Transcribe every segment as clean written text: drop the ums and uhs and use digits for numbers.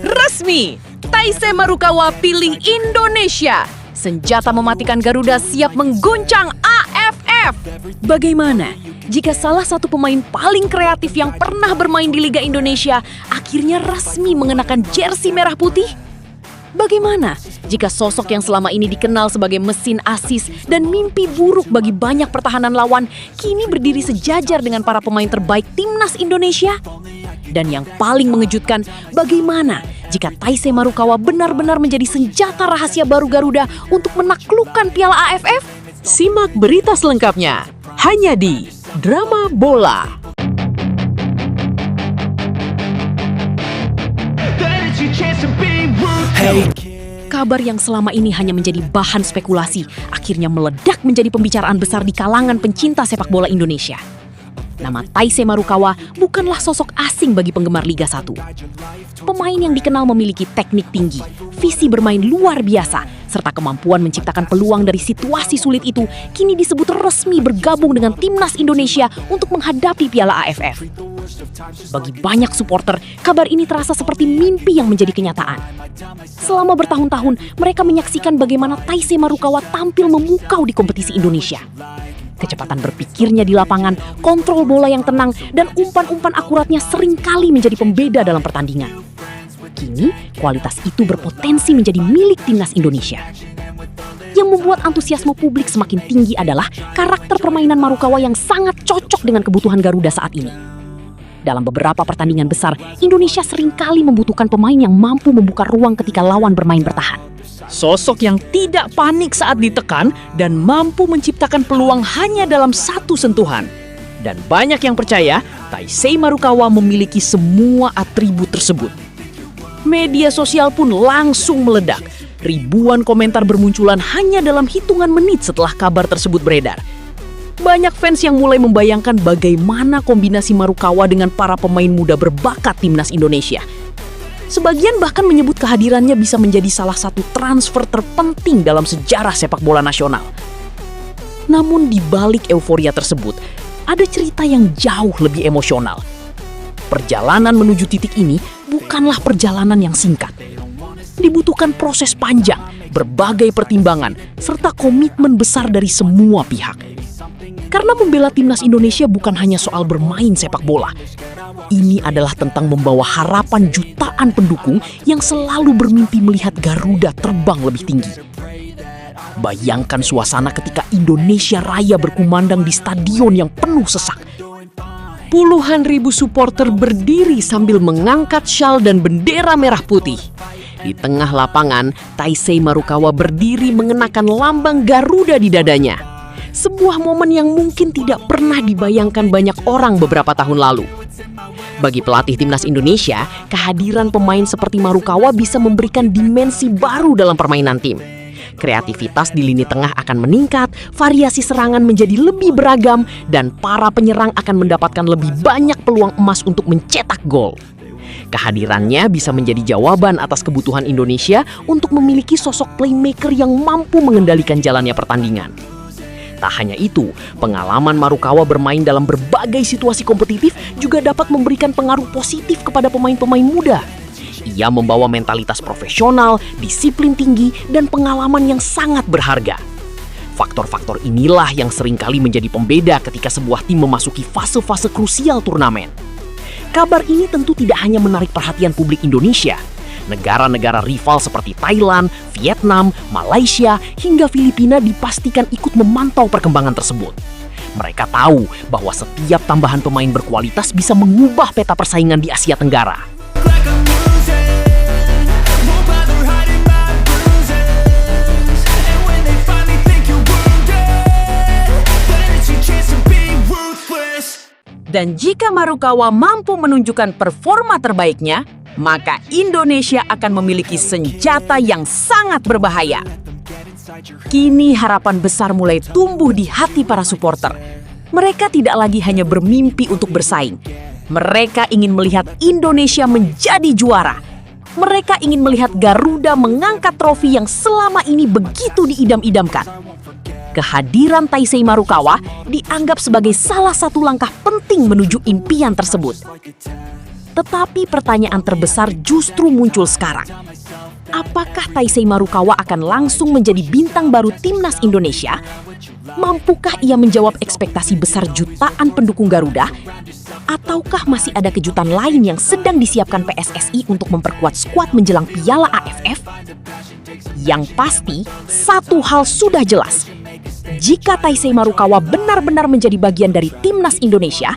Resmi, Taisei Marukawa pilih Indonesia. Senjata mematikan Garuda siap mengguncang AFF. Bagaimana jika salah satu pemain paling kreatif yang pernah bermain di Liga Indonesia akhirnya resmi mengenakan jersey merah putih? Bagaimana jika sosok yang selama ini dikenal sebagai mesin asis dan mimpi buruk bagi banyak pertahanan lawan kini berdiri sejajar dengan para pemain terbaik timnas Indonesia? Dan yang paling mengejutkan, bagaimana jika Taisei Marukawa benar-benar menjadi senjata rahasia baru Garuda untuk menaklukkan Piala AFF? Simak berita selengkapnya hanya di Drama Bola. Kabar yang selama ini hanya menjadi bahan spekulasi akhirnya meledak menjadi pembicaraan besar di kalangan pencinta sepak bola Indonesia. Nama Taisei Marukawa bukanlah sosok asing bagi penggemar Liga 1. Pemain yang dikenal memiliki teknik tinggi, visi bermain luar biasa, serta kemampuan menciptakan peluang dari situasi sulit itu kini disebut resmi bergabung dengan timnas Indonesia untuk menghadapi Piala AFF. Bagi banyak supporter, kabar ini terasa seperti mimpi yang menjadi kenyataan. Selama bertahun-tahun, mereka menyaksikan bagaimana Taisei Marukawa tampil memukau di kompetisi Indonesia. Kecepatan berpikirnya di lapangan, kontrol bola yang tenang, dan umpan-umpan akuratnya seringkali menjadi pembeda dalam pertandingan. Kini, kualitas itu berpotensi menjadi milik timnas Indonesia. Yang membuat antusiasme publik semakin tinggi adalah karakter permainan Marukawa yang sangat cocok dengan kebutuhan Garuda saat ini. Dalam beberapa pertandingan besar, Indonesia seringkali membutuhkan pemain yang mampu membuka ruang ketika lawan bermain bertahan. Sosok yang tidak panik saat ditekan dan mampu menciptakan peluang hanya dalam satu sentuhan. Dan banyak yang percaya Taisei Marukawa memiliki semua atribut tersebut. Media sosial pun langsung meledak. Ribuan komentar bermunculan hanya dalam hitungan menit setelah kabar tersebut beredar. Banyak fans yang mulai membayangkan bagaimana kombinasi Marukawa dengan para pemain muda berbakat timnas Indonesia. Sebagian bahkan menyebut kehadirannya bisa menjadi salah satu transfer terpenting dalam sejarah sepak bola nasional. Namun di balik euforia tersebut, ada cerita yang jauh lebih emosional. Perjalanan menuju titik ini bukanlah perjalanan yang singkat. Dibutuhkan proses panjang, berbagai pertimbangan, serta komitmen besar dari semua pihak. Karena membela timnas Indonesia bukan hanya soal bermain sepak bola. Ini adalah tentang membawa harapan jutaan pendukung yang selalu bermimpi melihat Garuda terbang lebih tinggi. Bayangkan suasana ketika Indonesia Raya berkumandang di stadion yang penuh sesak. Puluhan ribu supporter berdiri sambil mengangkat syal dan bendera merah putih. Di tengah lapangan, Taisei Marukawa berdiri mengenakan lambang Garuda di dadanya. Sebuah momen yang mungkin tidak pernah dibayangkan banyak orang beberapa tahun lalu. Bagi pelatih timnas Indonesia, kehadiran pemain seperti Marukawa bisa memberikan dimensi baru dalam permainan tim. Kreativitas di lini tengah akan meningkat, variasi serangan menjadi lebih beragam, dan para penyerang akan mendapatkan lebih banyak peluang emas untuk mencetak gol. Kehadirannya bisa menjadi jawaban atas kebutuhan Indonesia untuk memiliki sosok playmaker yang mampu mengendalikan jalannya pertandingan. Tak hanya itu, pengalaman Marukawa bermain dalam berbagai situasi kompetitif juga dapat memberikan pengaruh positif kepada pemain-pemain muda. Ia membawa mentalitas profesional, disiplin tinggi, dan pengalaman yang sangat berharga. Faktor-faktor inilah yang seringkali menjadi pembeda ketika sebuah tim memasuki fase-fase krusial turnamen. Kabar ini tentu tidak hanya menarik perhatian publik Indonesia. Negara-negara rival seperti Thailand, Vietnam, Malaysia, hingga Filipina dipastikan ikut memantau perkembangan tersebut. Mereka tahu bahwa setiap tambahan pemain berkualitas bisa mengubah peta persaingan di Asia Tenggara. Dan jika Marukawa mampu menunjukkan performa terbaiknya, maka Indonesia akan memiliki senjata yang sangat berbahaya. Kini harapan besar mulai tumbuh di hati para supporter. Mereka tidak lagi hanya bermimpi untuk bersaing. Mereka ingin melihat Indonesia menjadi juara. Mereka ingin melihat Garuda mengangkat trofi yang selama ini begitu diidam-idamkan. Kehadiran Taisei Marukawa dianggap sebagai salah satu langkah penting menuju impian tersebut. Tetapi pertanyaan terbesar justru muncul sekarang. Apakah Taisei Marukawa akan langsung menjadi bintang baru timnas Indonesia? Mampukah ia menjawab ekspektasi besar jutaan pendukung Garuda? Ataukah masih ada kejutan lain yang sedang disiapkan PSSI untuk memperkuat skuad menjelang Piala AFF? Yang pasti, satu hal sudah jelas. Jika Taisei Marukawa benar-benar menjadi bagian dari timnas Indonesia,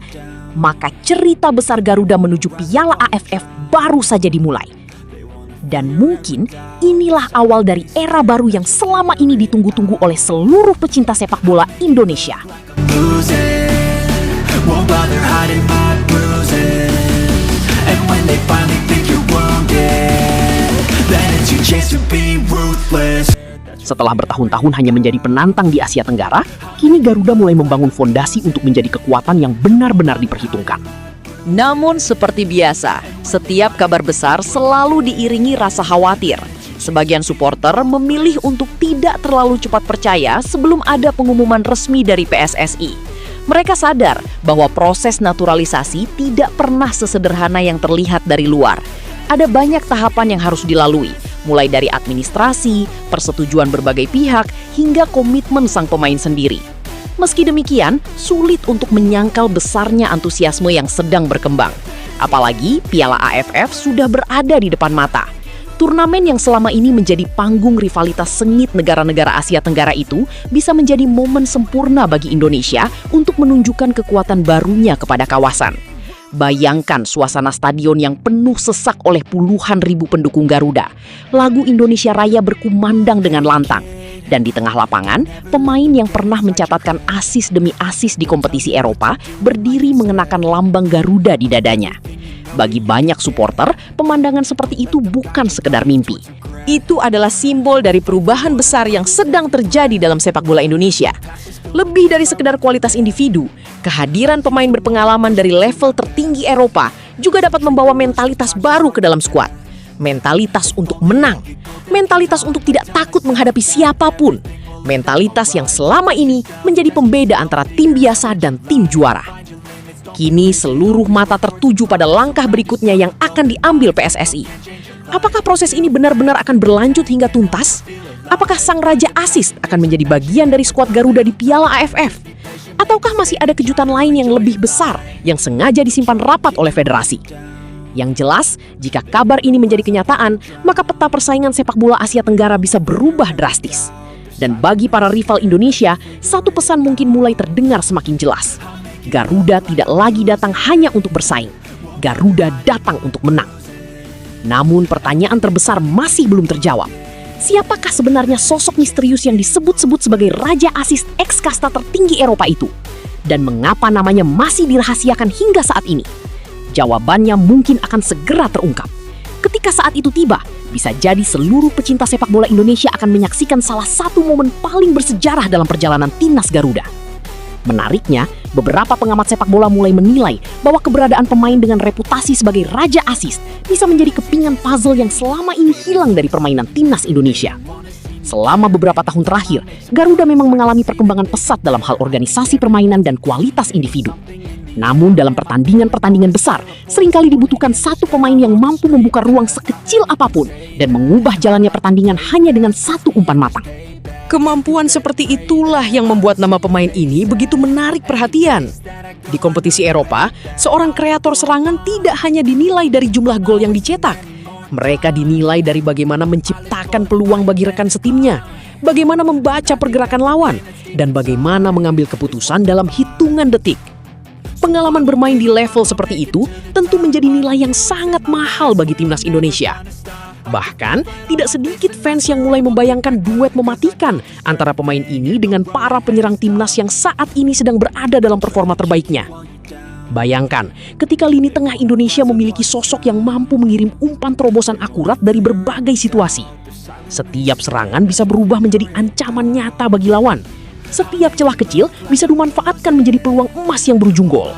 maka cerita besar Garuda menuju Piala AFF baru saja dimulai. Dan mungkin inilah awal dari era baru yang selama ini ditunggu-tunggu oleh seluruh pecinta sepak bola Indonesia. Setelah bertahun-tahun hanya menjadi penantang di Asia Tenggara, kini Garuda mulai membangun fondasi untuk menjadi kekuatan yang benar-benar diperhitungkan. Namun seperti biasa, setiap kabar besar selalu diiringi rasa khawatir. Sebagian supporter memilih untuk tidak terlalu cepat percaya sebelum ada pengumuman resmi dari PSSI. Mereka sadar bahwa proses naturalisasi tidak pernah sesederhana yang terlihat dari luar. Ada banyak tahapan yang harus dilalui, mulai dari administrasi, persetujuan berbagai pihak, hingga komitmen sang pemain sendiri. Meski demikian, sulit untuk menyangkal besarnya antusiasme yang sedang berkembang. Apalagi Piala AFF sudah berada di depan mata. Turnamen yang selama ini menjadi panggung rivalitas sengit negara-negara Asia Tenggara itu bisa menjadi momen sempurna bagi Indonesia untuk menunjukkan kekuatan barunya kepada kawasan. Bayangkan suasana stadion yang penuh sesak oleh puluhan ribu pendukung Garuda. Lagu Indonesia Raya berkumandang dengan lantang. Dan di tengah lapangan, pemain yang pernah mencatatkan asis demi asis di kompetisi Eropa berdiri mengenakan lambang Garuda di dadanya. Bagi banyak supporter, pemandangan seperti itu bukan sekedar mimpi. Itu adalah simbol dari perubahan besar yang sedang terjadi dalam sepak bola Indonesia. Lebih dari sekedar kualitas individu, kehadiran pemain berpengalaman dari level tertinggi Eropa juga dapat membawa mentalitas baru ke dalam skuad. Mentalitas untuk menang, mentalitas untuk tidak takut menghadapi siapapun, mentalitas yang selama ini menjadi pembeda antara tim biasa dan tim juara. Kini seluruh mata tertuju pada langkah berikutnya yang akan diambil PSSI. Apakah proses ini benar-benar akan berlanjut hingga tuntas? Apakah sang Raja Asis akan menjadi bagian dari skuad Garuda di Piala AFF? Ataukah masih ada kejutan lain yang lebih besar yang sengaja disimpan rapat oleh federasi? Yang jelas, jika kabar ini menjadi kenyataan, maka peta persaingan sepak bola Asia Tenggara bisa berubah drastis. Dan bagi para rival Indonesia, satu pesan mungkin mulai terdengar semakin jelas. Garuda tidak lagi datang hanya untuk bersaing. Garuda datang untuk menang. Namun pertanyaan terbesar masih belum terjawab. Siapakah sebenarnya sosok misterius yang disebut-sebut sebagai Raja Asis ex-kasta tertinggi Eropa itu? Dan mengapa namanya masih dirahasiakan hingga saat ini? Jawabannya mungkin akan segera terungkap. Ketika saat itu tiba, bisa jadi seluruh pecinta sepak bola Indonesia akan menyaksikan salah satu momen paling bersejarah dalam perjalanan timnas Garuda. Menariknya, beberapa pengamat sepak bola mulai menilai bahwa keberadaan pemain dengan reputasi sebagai Raja Asis bisa menjadi kepingan puzzle yang selama ini hilang dari permainan timnas Indonesia. Selama beberapa tahun terakhir, Garuda memang mengalami perkembangan pesat dalam hal organisasi permainan dan kualitas individu. Namun dalam pertandingan-pertandingan besar, seringkali dibutuhkan satu pemain yang mampu membuka ruang sekecil apapun dan mengubah jalannya pertandingan hanya dengan satu umpan matang. Kemampuan seperti itulah yang membuat nama pemain ini begitu menarik perhatian. Di kompetisi Eropa, seorang kreator serangan tidak hanya dinilai dari jumlah gol yang dicetak. Mereka dinilai dari bagaimana menciptakan peluang bagi rekan setimnya, bagaimana membaca pergerakan lawan, dan bagaimana mengambil keputusan dalam hitungan detik. Pengalaman bermain di level seperti itu tentu menjadi nilai yang sangat mahal bagi timnas Indonesia. Bahkan, tidak sedikit fans yang mulai membayangkan duet mematikan antara pemain ini dengan para penyerang timnas yang saat ini sedang berada dalam performa terbaiknya. Bayangkan, ketika lini tengah Indonesia memiliki sosok yang mampu mengirim umpan terobosan akurat dari berbagai situasi. Setiap serangan bisa berubah menjadi ancaman nyata bagi lawan. Setiap celah kecil bisa dimanfaatkan menjadi peluang emas yang berujung gol.